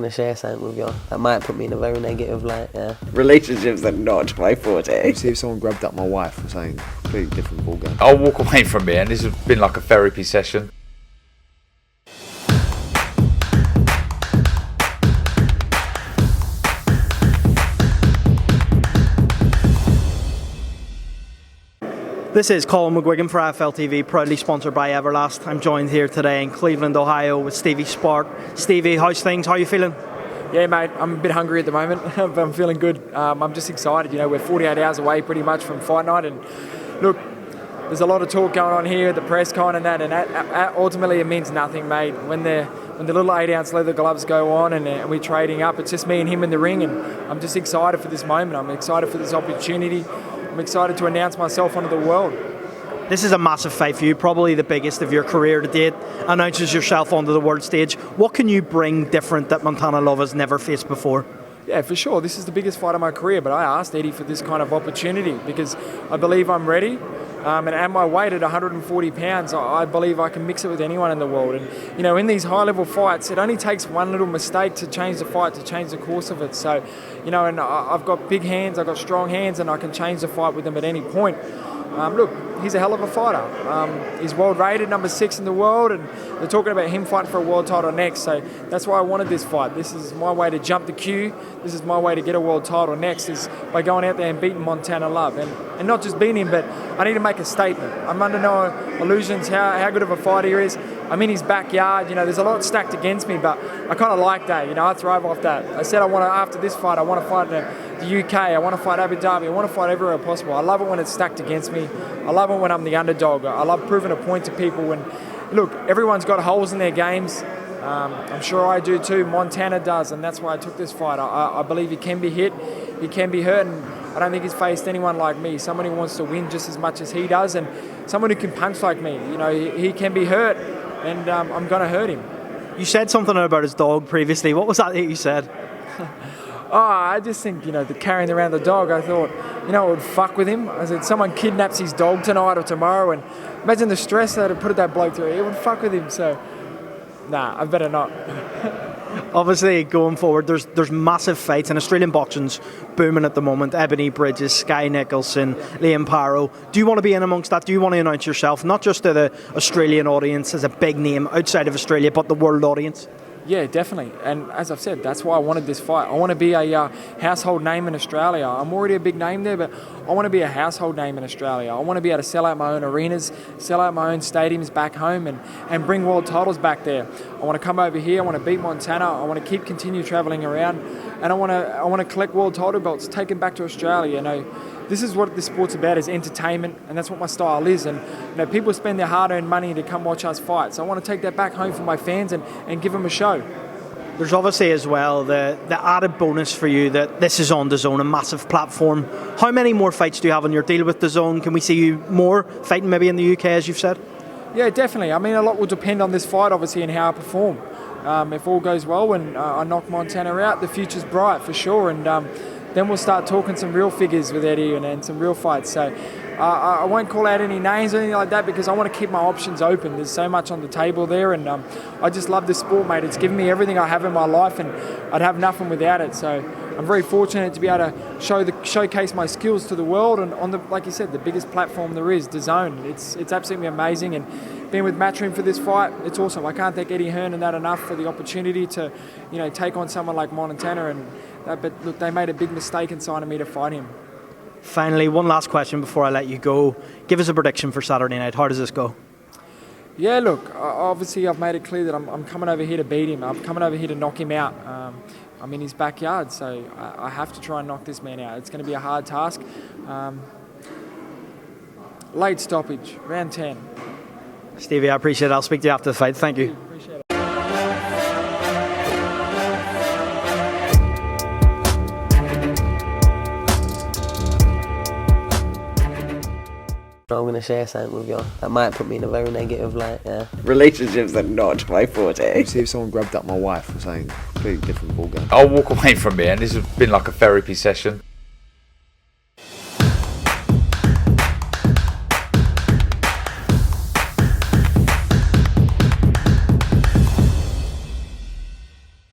to share something with you that might put me in a very negative light, yeah. Relationships are not my forte. See if someone grabbed up my wife or something, completely different ballgame. I'll walk away from it, and this has been like a therapy session. This is Colin McGuigan for AFL TV, proudly sponsored by Everlast. I'm joined here today in Cleveland, Ohio with Stevie Sport. Stevie, how's things? How are you feeling? Yeah, mate, I'm a bit hungry at the moment, but I'm feeling good. I'm just excited. You know, we're 48 hours away pretty much from fight night, and look, there's a lot of talk going on here at the press con and that, ultimately it means nothing, mate. When the little 8-ounce leather gloves go on and we're trading up, it's just me and him in the ring, and I'm just excited for this moment. I'm excited for this opportunity. I'm excited to announce myself onto the world. This is a massive fight for you, probably the biggest of your career to date. Announces yourself onto the world stage. What can you bring different that Montana Love has never faced before? Yeah, for sure. This is the biggest fight of my career, but I asked Eddie for this kind of opportunity because I believe I'm ready. And at my weight at 140 pounds, I believe I can mix it with anyone in the world. And, you know, in these high-level fights, it only takes one little mistake to change the fight, to change the course of it. So, you know, and I've got big hands, I've got strong hands, and I can change the fight with them at any point. Look, he's a hell of a fighter. He's world rated number 6 in the world, and they're talking about him fighting for a world title next. So that's why I wanted this fight. This is my way to jump the queue. This is my way to get a world title next, is by going out there and beating Montana Love. And not just beating him, but I need to make a statement. I'm under no illusions how good of a fighter he is. I'm in his backyard. You know, there's a lot stacked against me, but I kind of like that. You know, I thrive off that. I said after this fight, I want to fight in the UK. I want to fight Abu Dhabi. I want to fight everywhere possible. I love it when it's stacked against me. I love it when I'm the underdog. I love proving a point to people. And look, everyone's got holes in their games. I'm sure I do too. Montana does, and that's why I took this fight. I believe he can be hit, he can be hurt, and I don't think he's faced anyone like me. Someone who wants to win just as much as he does, and someone who can punch like me. You know, he can be hurt, and I'm going to hurt him. You said something about his dog previously. What was that you said? I just think, you know, the carrying around the dog, I thought, you know, it would fuck with him. I said, someone kidnaps his dog tonight or tomorrow, and imagine the stress that it put that bloke through. It would fuck with him, so nah, I better not. Obviously, going forward, there's massive fights, and Australian boxing's booming at the moment. Ebony Bridges, Sky Nicholson, Liam Parrow. Do you want to be in amongst that? Do you want to announce yourself, not just to the Australian audience as a big name outside of Australia, but the world audience? Yeah, definitely. And as I've said, that's why I wanted this fight. I want to be a household name in Australia. I'm already a big name there, but I want to be a household name in Australia. I want to be able to sell out my own arenas, sell out my own stadiums back home, and bring world titles back there. I want to come over here. I want to beat Montana. I want to continue travelling around, and I want to collect world title belts, take them back to Australia. You know, this is what this sport's about, is entertainment, and that's what my style is. And you know, people spend their hard-earned money to come watch us fight. So I want to take that back home for my fans and give them a show. There's obviously as well the added bonus for you that this is on DAZN, a massive platform. How many more fights do you have on your deal with DAZN? Can we see you more fighting maybe in the UK, as you've said? Yeah, definitely. I mean, a lot will depend on this fight, obviously, and how I perform. If all goes well and I knock Montana out, the future's bright for sure. And then we'll start talking some real figures with Eddie and some real fights. So I won't call out any names or anything like that because I want to keep my options open. There's so much on the table there, and I just love this sport, mate. It's given me everything I have in my life, and I'd have nothing without it. So I'm very fortunate to be able to showcase my skills to the world, and on the, like you said, the biggest platform there is, DAZN. It's absolutely amazing, and being with Matchroom for this fight, it's awesome. I can't thank Eddie Hearn and that enough for the opportunity to, you know, take on someone like Montana, and but look, they made a big mistake in signing me to fight him. Finally, one last question before I let you go. Give us a prediction for Saturday night. How does this go? Yeah, look, obviously I've made it clear that I'm coming over here to beat him. I'm coming over here to knock him out. I'm in his backyard, so I have to try and knock this man out. It's going to be a hard task. Late stoppage, round 10. Stevie, I appreciate it. I'll speak to you after the fight. Thank you. Appreciate it. I'm going to share something with you that might put me in a very negative light, yeah. Relationships are not my forte. See if someone grabbed up my wife or something, completely different ballgame. I'll walk away from it, and this has been like a therapy session.